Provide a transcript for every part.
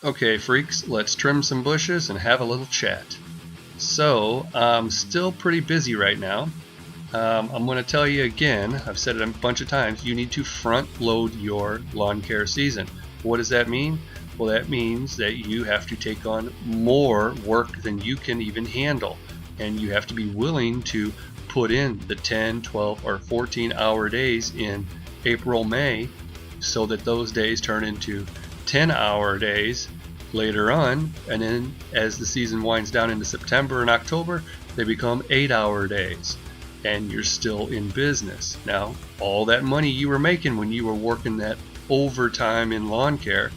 Okay, freaks, let's trim some bushes and have a little chat. So, I'm still pretty busy right now. I'm going to tell you again, I've said it a bunch of times, you need to front load your lawn care season. What does that mean? Well, that means that you have to take on more work than you can even handle. And you have to be willing to put in the 10, 12, or 14-hour days in April, May, so that those days turn into 10-hour days later on, and then as the season winds down into September and October, they become 8-hour days, and you're still in business. Now, all that money you were making when you were working that overtime in lawn care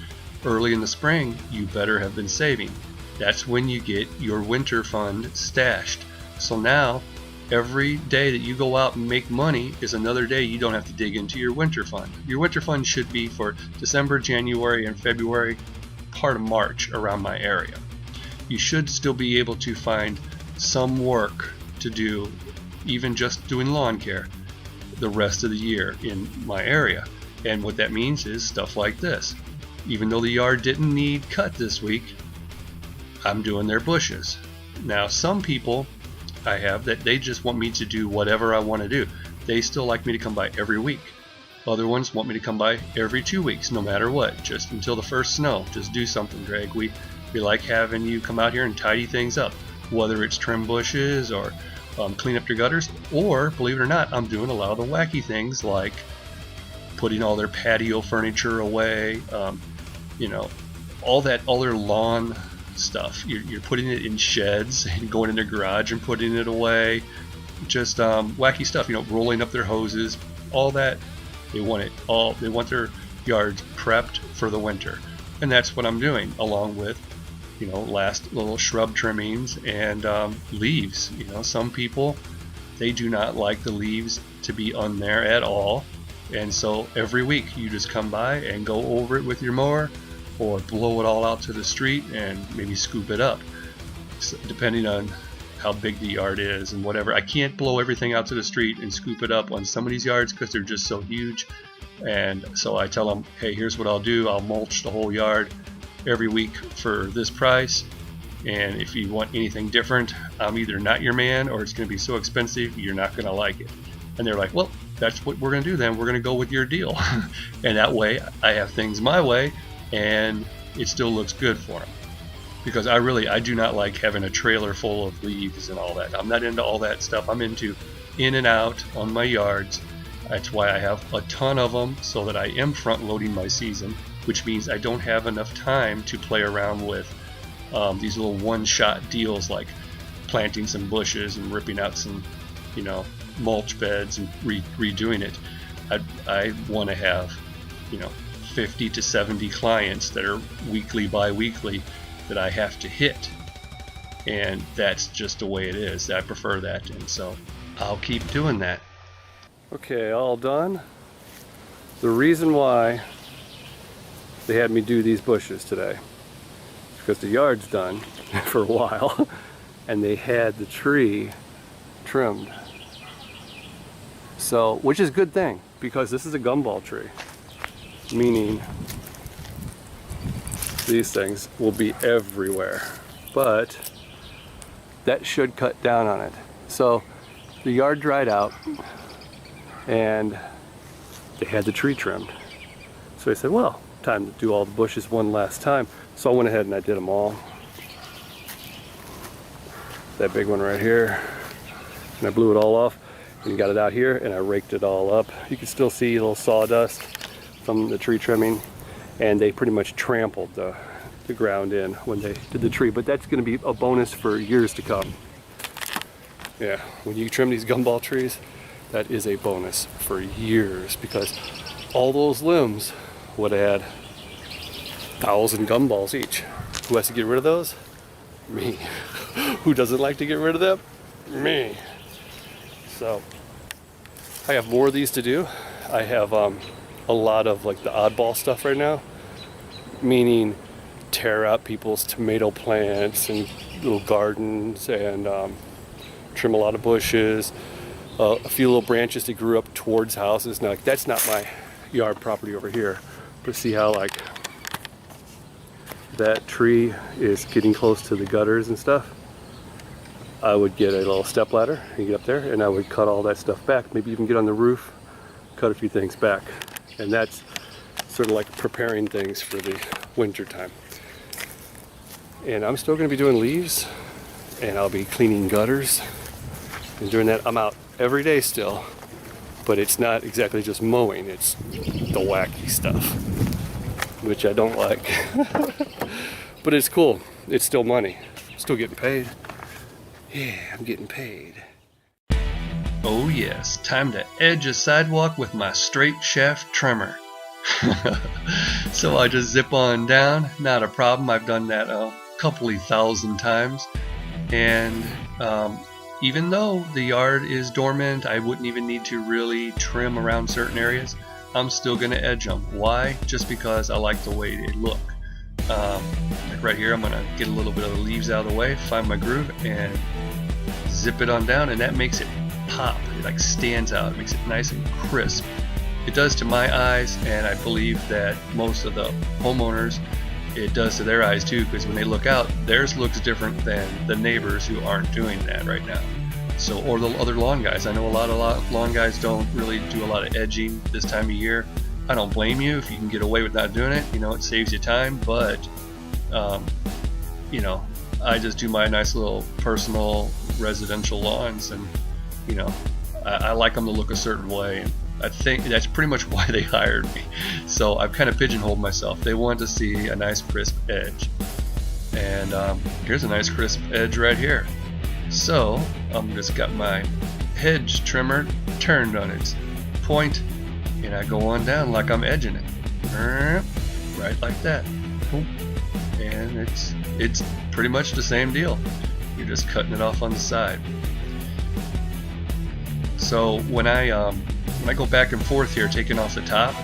early in the spring, you better have been saving. That's when you get your winter fund stashed. So now, every day that you go out and make money is another day you don't have to dig into your winter fund. Your winter fund should be for December, January, and February, part of March around my area. You should still be able to find some work to do, even just doing lawn care, the rest of the year in my area. And what that means is stuff like this. Even though the yard didn't need cut this week, I'm doing their bushes. Now, some people I have that they just want me to do whatever I want to do. They still like me to come by every week. Other ones want me to come by every 2 weeks, no matter what, just until the first snow. Just do something, Greg. We like having you come out here and tidy things up, whether it's trim bushes or clean up your gutters, or, believe it or not, I'm doing a lot of the wacky things like putting all their patio furniture away, all their lawn stuff. You're putting it in sheds and going in their garage and putting it away. Just wacky stuff, rolling up their hoses, all that. They want it all. They want their yards prepped for the winter, and that's what I'm doing, along with, last little shrub trimmings and leaves. Some people, they do not like the leaves to be on there at all, and so every week you just come by and go over it with your mower, or blow it all out to the street and maybe scoop it up, depending on how big the yard is and whatever. I can't blow everything out to the street and scoop it up on some of these yards because they're just so huge. And so I tell them, hey, here's what I'll do. I'll mulch the whole yard every week for this price. And if you want anything different, I'm either not your man or it's going to be so expensive you're not going to like it. And they're like, well, that's what we're going to do then. We're going to go with your deal. And that way I have things my way and it still looks good for them. Because I do not like having a trailer full of leaves and all that. I'm not into all that stuff. I'm into in and out on my yards. That's why I have a ton of them, so that I am front loading my season, which means I don't have enough time to play around with these little one-shot deals like planting some bushes and ripping out some, mulch beds and redoing it. I want to have, 50 to 70 clients that are weekly, bi-weekly, that I have to hit, and that's just the way it is. I prefer that, and so I'll keep doing that. Okay, all done. The reason why they had me do these bushes today is because the yard's done for a while and they had the tree trimmed. So, which is a good thing, because this is a gumball tree, meaning these things will be everywhere, but that should cut down on it. So the yard dried out and they had the tree trimmed. So I said, well, time to do all the bushes one last time. So I went ahead and I did them all. That big one right here, and I blew it all off and got it out here and I raked it all up. You can still see a little sawdust from the tree trimming. And they pretty much trampled the ground in when they did the tree. But that's going to be a bonus for years to come. Yeah, when you trim these gumball trees, that is a bonus for years, because all those limbs would add 1,000 gumballs each. Who has to get rid of those? Me. Who doesn't like to get rid of them? Me. So I have more of these to do. I have a lot of like the oddball stuff right now, meaning tear out people's tomato plants and little gardens, and trim a lot of bushes, a few little branches that grew up towards houses. Now, like, that's not my yard property over here, but see how like that tree is getting close to the gutters and stuff, I would get a little step ladder and get up there, and I would cut all that stuff back, maybe even get on the roof, cut a few things back. And that's sort of like preparing things for the winter time. And I'm still going to be doing leaves, and I'll be cleaning gutters and doing that. I'm out every day still, but it's not exactly just mowing, it's the wacky stuff, which I don't like. But it's cool. It's still money. Still getting paid. Yeah, I'm getting paid. Oh yes, time to edge a sidewalk with my straight shaft trimmer. So I just zip on down, not a problem. I've done that a couple of thousand times. And even though the yard is dormant, I wouldn't even need to really trim around certain areas. I'm still going to edge them. Why? Just because I like the way they look. Like right here, I'm going to get a little bit of the leaves out of the way, find my groove, and zip it on down, and that makes it pop. It like stands out. It makes it nice and crisp. It does to my eyes, and I believe that most of the homeowners, it does to their eyes too, because when they look out, theirs looks different than the neighbors who aren't doing that right now. So, or the other lawn guys. I know a lot of lawn guys don't really do a lot of edging this time of year. I don't blame you if you can get away with not doing it. You know, it saves you time, but you know, I just do my nice little personal residential lawns, and you know, I like them to look a certain way, and I think that's pretty much why they hired me. So I've kind of pigeonholed myself. They want to see a nice crisp edge, and here's a nice crisp edge right here. So I'm just got my hedge trimmer turned on its point, and I go on down like I'm edging it, right like that. And it's pretty much the same deal. You're just cutting it off on the side. So when I go back and forth here, taking off the top,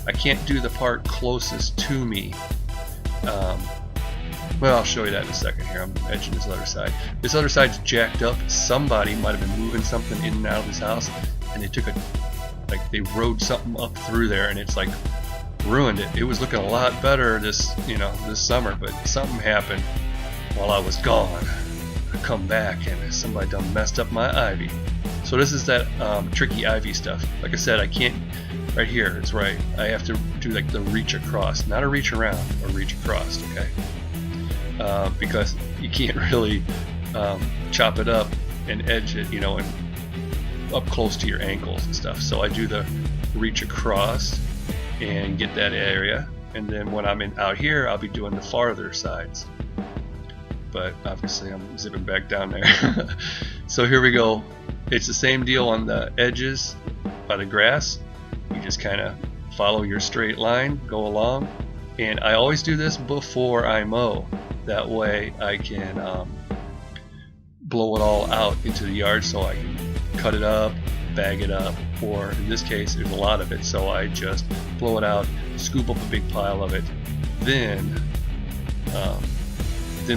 I can't do the part closest to me. Well, I'll show you that in a second here. I'm edging this other side. This other side's jacked up. Somebody might have been moving something in and out of this house, and they took they rode something up through there, and it's like ruined it. It was looking a lot better this summer, but something happened while I was gone. I come back and somebody done messed up my ivy. So this is that tricky ivy stuff. Like I said, I can't, right here, it's right. I have to do like the reach across, not a reach around, a reach across, okay? Because you can't really chop it up and edge it, you know, and up close to your ankles and stuff. So I do the reach across and get that area, and then when I'm out here, I'll be doing the farther sides. But obviously I'm zipping back down there. So here we go. It's the same deal on the edges by the grass. You just kind of follow your straight line, go along, and I always do this before I mow. That way I can blow it all out into the yard, so I can cut it up, bag it up, or in this case there's a lot of it, so I just blow it out, scoop up a big pile of it, then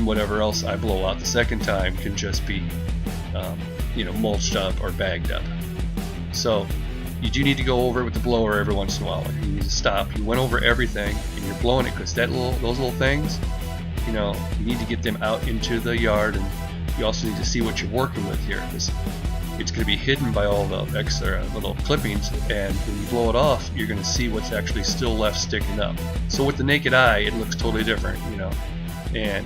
whatever else I blow out the second time can just be mulched up or bagged up. So you do need to go over it with the blower every once in a while. Like, you need to stop. You went over everything and you're blowing it, because those little things, you need to get them out into the yard, and you also need to see what you're working with here, because it's going to be hidden by all the extra little clippings, and when you blow it off, you're going to see what's actually still left sticking up. So with the naked eye, it looks totally different, and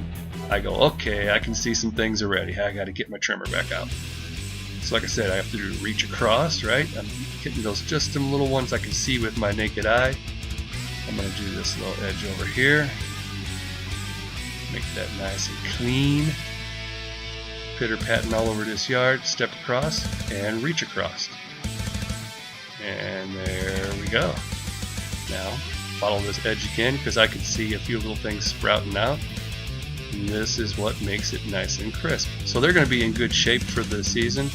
I go, okay, I can see some things already. I got to get my trimmer back out. So like I said, I have to do reach across, right? I'm getting just some little ones I can see with my naked eye. I'm going to do this little edge over here. Make that nice and clean. Pitter-patting all over this yard, step across, and reach across. And there we go. Now, follow this edge again, because I can see a few little things sprouting out. And this is what makes it nice and crisp. So they're going to be in good shape for the season.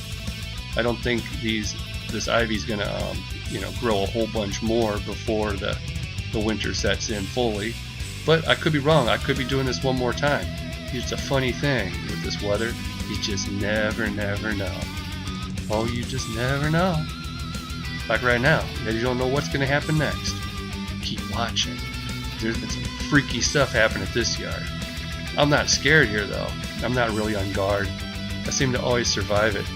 I don't think this ivy's going to grow a whole bunch more before the winter sets in fully. But I could be wrong. I could be doing this one more time. It's a funny thing with this weather. You just never know. Oh, you just never know. Like right now, you don't know what's going to happen next. Keep watching. There's been some freaky stuff happen at this yard. I'm not scared here though. I'm not really on guard. I seem to always survive it.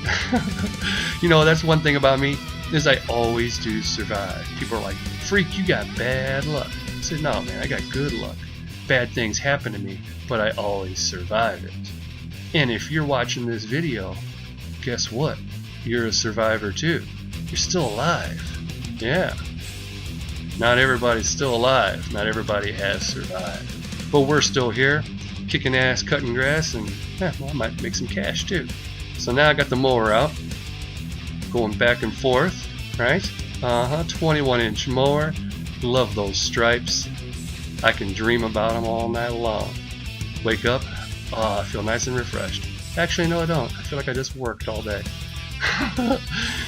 You know, that's one thing about me, is I always do survive. People are like, freak, you got bad luck. I said, no man, I got good luck. Bad things happen to me, but I always survive it. And if you're watching this video, guess what? You're a survivor too. You're still alive. Yeah. Not everybody's still alive. Not everybody has survived. But we're still here, kicking ass, cutting grass, and well, I might make some cash too. So now I got the mower out, going back and forth, right? 21-inch mower. Love those stripes. I can dream about them all night long. Wake up, I feel nice and refreshed. Actually, no, I don't. I feel like I just worked all day.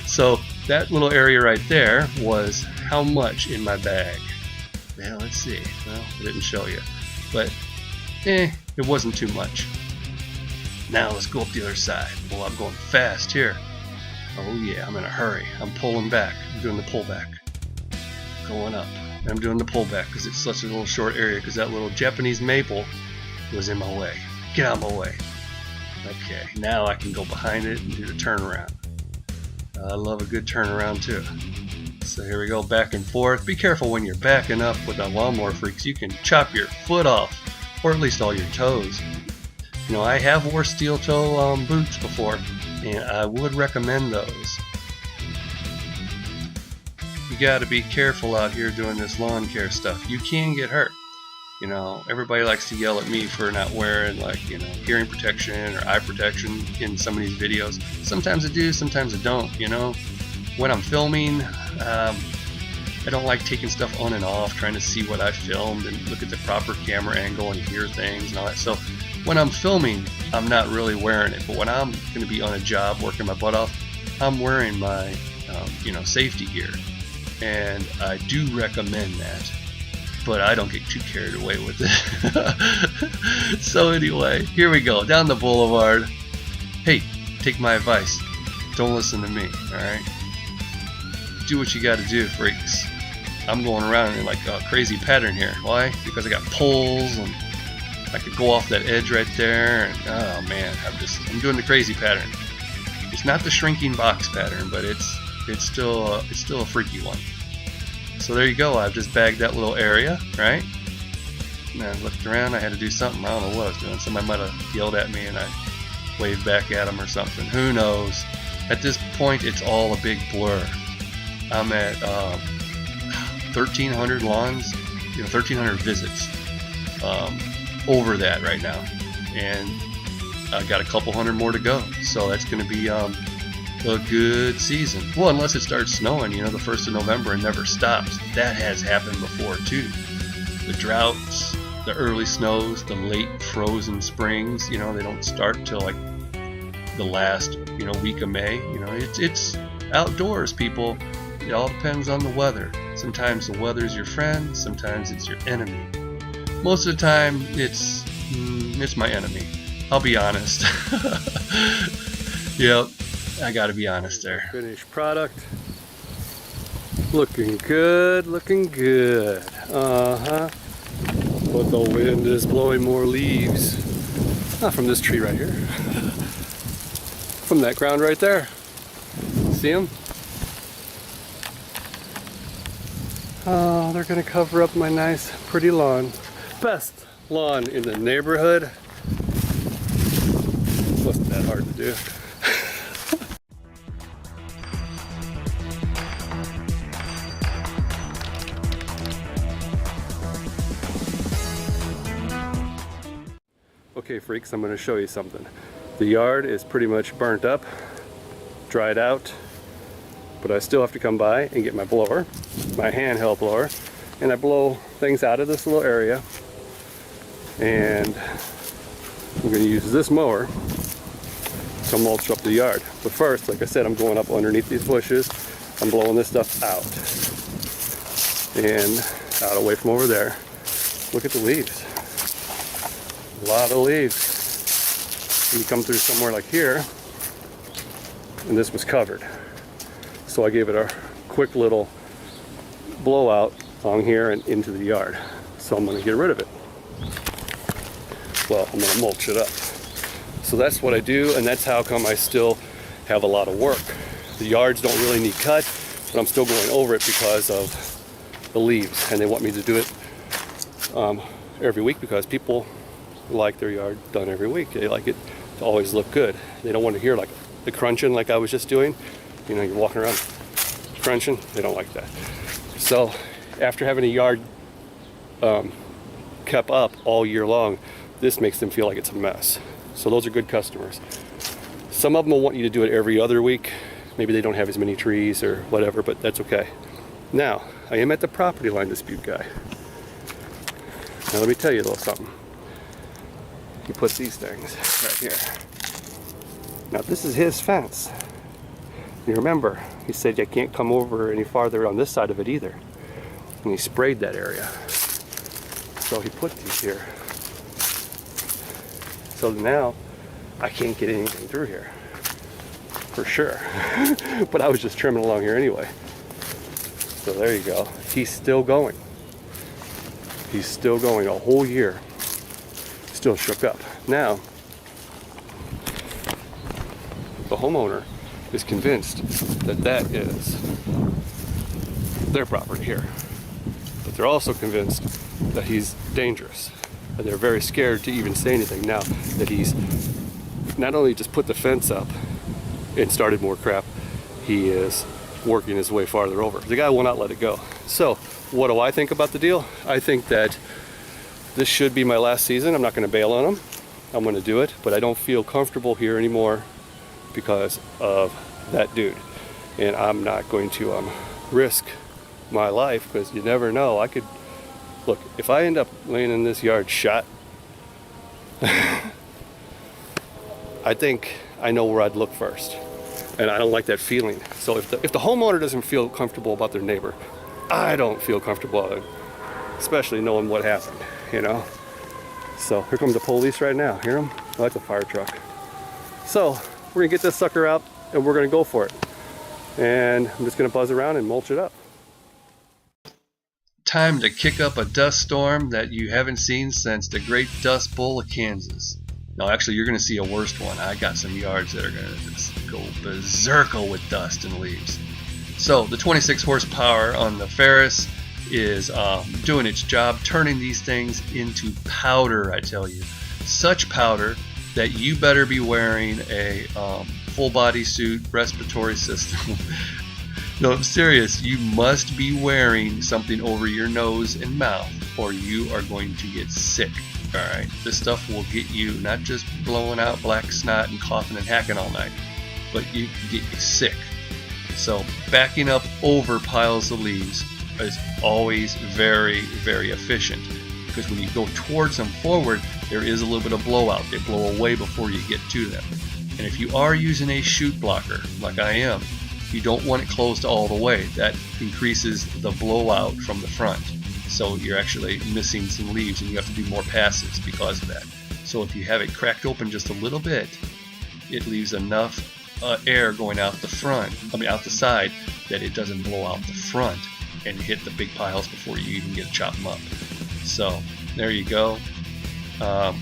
So that little area right there was how much in my bag? Well, let's see. Well, I didn't show you, but it wasn't too much. Now let's go up the other side. Well, I'm going fast here. Oh yeah, I'm in a hurry. I'm pulling back. I'm doing the pullback. Going up. I'm doing the pullback because it's such a little short area, because that little Japanese maple was in my way. Get out of my way. Okay, now I can go behind it and do the turnaround. I love a good turnaround too. So here we go, back and forth. Be careful when you're backing up with a lawnmower, freaks. You can chop your foot off, or at least all your toes. You know, I have wore steel toe boots before, and I would recommend those. You got to be careful out here doing this lawn care stuff. You can get hurt. You know, everybody likes to yell at me for not wearing, like, you know, hearing protection or eye protection in some of these videos. Sometimes I do, sometimes I don't, you know. When I'm filming, I don't like taking stuff on and off, trying to see what I filmed and look at the proper camera angle and hear things and all that. So when I'm filming, I'm not really wearing it. But when I'm going to be on a job working my butt off, I'm wearing my, you know, safety gear. And I do recommend that. But I don't get too carried away with it. So anyway, here we go, down the boulevard. Hey, take my advice. Don't listen to me, alright? Do what you gotta do, freaks. I'm going around in like a crazy pattern here. Why? Because I got poles and I could go off that edge right there. And oh man, I'm doing the crazy pattern. It's not the shrinking box pattern, but it's still a freaky one. So there you go, I've just bagged that little area, right? And I looked around, I had to do something, I don't know what I was doing. Somebody might have yelled at me and I waved back at them or something, who knows. At this point, it's all a big blur. I'm at 1,300 lawns, you know, 1,300 visits over that right now. And I got a couple hundred more to go, so that's going to be a good season. Well, unless it starts snowing, you know, the 1st of November and never stops. That has happened before too. The droughts, the early snows, the late frozen springs, you know, they don't start till like the last, you know, week of May. You know, it's outdoors, people. It all depends on the weather. Sometimes the weather's your friend, sometimes it's your enemy. Most of the time it's my enemy. I'll be honest. Yep. I gotta be honest there. Finished product. Looking good, looking good. But the wind is blowing more leaves. Not from this tree right here. From that ground right there. See them? Oh, they're gonna cover up my nice, pretty lawn. Best lawn in the neighborhood. Wasn't that hard to do. Okay, freaks, I'm going to show you something. The yard is pretty much burnt up, dried out, but I still have to come by and get my blower, my handheld blower, and I blow things out of this little area. And I'm going to use this mower to mulch up the yard. But first, like I said, I'm going up underneath these bushes. I'm blowing this stuff out. And out away from over there. Look at the leaves. A lot of leaves. And you come through somewhere like here, and this was covered. So I gave it a quick little blowout along here and into the yard. So I'm going to get rid of it. well, I'm going to mulch it up. So that's what I do, and that's how come I still have a lot of work. The yards don't really need cut, but I'm still going over it because of the leaves, and they want me to do it every week because people like their yard done every week. They like it to always look good. They don't want to hear like the crunching like I was just doing. You know, you're walking around crunching. They don't like that. So after having a yard kept up all year long, this makes them feel like it's a mess. So those are good customers. Some of them will want you to do it every other week. Maybe they don't have as many trees or whatever, but that's okay. Now, I am at the property line dispute guy. Now let me tell you a little something. He puts these things right here. Now this is his fence. You remember, he said you can't come over any farther on this side of it either. And he sprayed that area. So he put these here. So now I can't get anything through here. For sure. But I was just trimming along here anyway. So there you go. He's still going. He's still going a whole year. Still shook up. Now, the homeowner is convinced that that is their property here. But they're also convinced that he's dangerous. And they're very scared to even say anything now that he's not only just put the fence up and started more crap, he is working his way farther over. The guy will not let it go. So, what do I think about the deal? I think that this should be my last season. I'm not going to bail on him. I'm going to do it, but I don't feel comfortable here anymore because of that dude. And I'm not going to risk my life because you never know. I could, look, if I end up laying in this yard shot, I think I know where I'd look first. And I don't like that feeling. So if the homeowner doesn't feel comfortable about their neighbor, I don't feel comfortable about it, especially knowing what happened, you know? So here comes the police right now. Hear them? Oh, that's a fire truck. So we're gonna get this sucker out and we're gonna go for it. And I'm just gonna buzz around and mulch it up. Time to kick up a dust storm that you haven't seen since the Great Dust Bowl of Kansas. No, actually, you're going to see a worse one. I got some yards that are going to just go berserko with dust and leaves. So the 26 horsepower on the Ferris is doing its job, turning these things into powder, I tell you. Such powder that you better be wearing a full body suit, respiratory system. No, I'm serious. You must be wearing something over your nose and mouth or you are going to get sick. Alright, this stuff will get you not just blowing out black snot and coughing and hacking all night, but you can get you sick. So backing up over piles of leaves is always very, very efficient because when you go towards them forward, there is a little bit of blowout. They blow away before you get to them. And if you are using a chute blocker, like I am, you don't want it closed all the way. That increases the blowout from the front. So you're actually missing some leaves and you have to do more passes because of that. So if you have it cracked open just a little bit, it leaves enough air going out the out the side, that it doesn't blow out the front and hit the big piles before you even get to chop them up. So there you go. I'm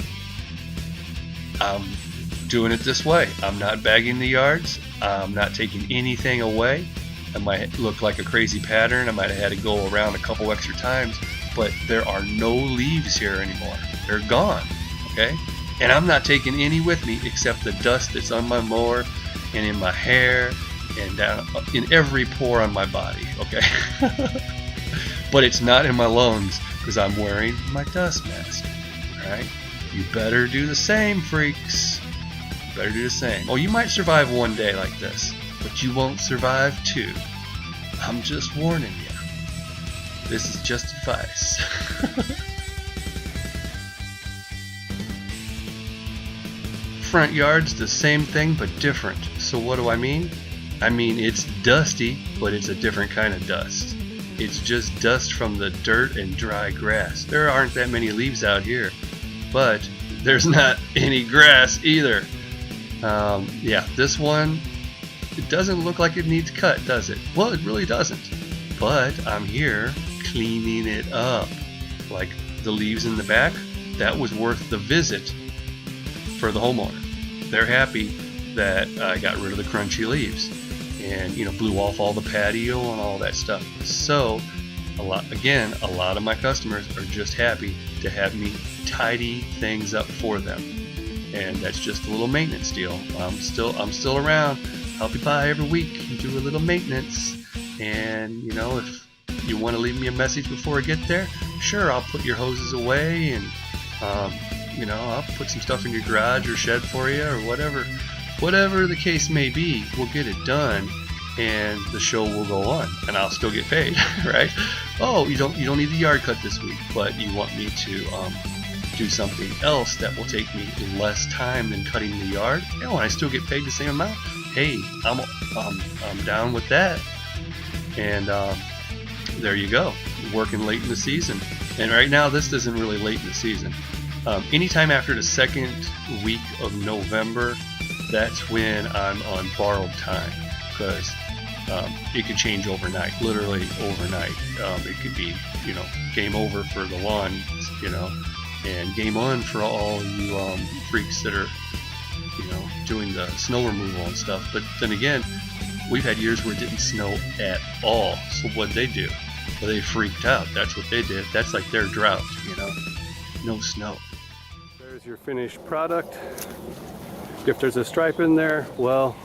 doing it this way. I'm not bagging the yards. I'm not taking anything away. I might look like a crazy pattern. I might have had to go around a couple extra times, but there are no leaves here anymore. They're gone, okay? And I'm not taking any with me except the dust that's on my mower and in my hair and down in every pore on my body, okay? But it's not in my lungs because I'm wearing my dust mask, all right? You better do the same, freaks. You better do the same. Oh, you might survive one day like this, but you won't survive two. I'm just warning you. This is just advice. Front yard's the same thing but different. So what do I mean? I mean it's dusty, but it's a different kind of dust. It's just dust from the dirt and dry grass. There aren't that many leaves out here, but there's not any grass either. Yeah, this one, it doesn't look like it needs cut, does it? Well, it really doesn't. But I'm here cleaning it up. Like the leaves in the back, that was worth the visit for the homeowner. They're happy that I got rid of the crunchy leaves and, you know, blew off all the patio and all that stuff. So a lot of my customers are just happy to have me tidy things up for them, and that's just a little maintenance deal. I'm still around. Help you by every week and do a little maintenance. And, you know, if you want to leave me a message before I get there, sure, I'll put your hoses away, and you know, I'll put some stuff in your garage or shed for you, or whatever the case may be. We'll get it done, and the show will go on, and I'll still get paid, right? Oh, you don't need the yard cut this week, but you want me to do something else that will take me less time than cutting the yard, and I still get paid the same amount. Hey, I'm down with that. And there you go, working late in the season. And right now, this isn't really late in the season. Anytime after the second week of November, that's when I'm on borrowed time, because it could change overnight, literally overnight. It could be, you know, game over for the lawn, you know, and game on for all you freaks that are, you know, doing the snow removal and stuff. But then again, we've had years where it didn't snow at all. So what'd they do? Well, they freaked out. That's what they did. That's like their drought, you know, no snow. There's your finished product. If there's a stripe in there, well,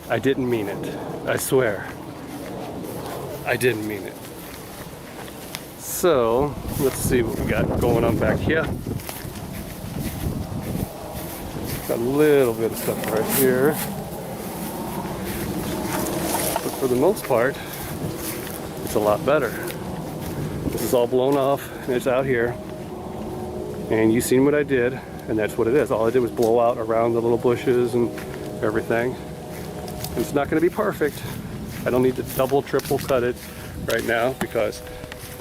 I didn't mean it. I swear. I didn't mean it. So, let's see what we got going on back here. Got a little bit of stuff right here. But for the most part, it's a lot better. This is all blown off, and it's out here. And you've seen what I did, and that's what it is. All I did was blow out around the little bushes and everything. And it's not going to be perfect. I don't need to double, triple cut it right now, because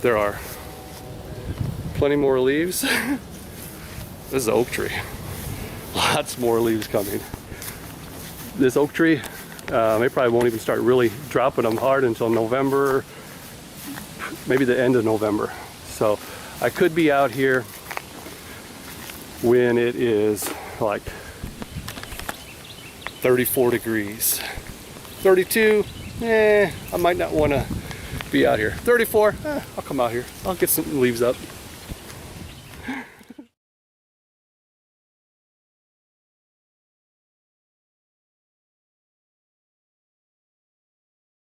there are plenty more leaves. This is an oak tree. Lots more leaves coming. This oak tree, they probably won't even start really dropping them hard until November, maybe the end of November. So I could be out here when it is like 34 degrees. 32, I might not want to be out here. 34, I'll come out here. I'll get some leaves up.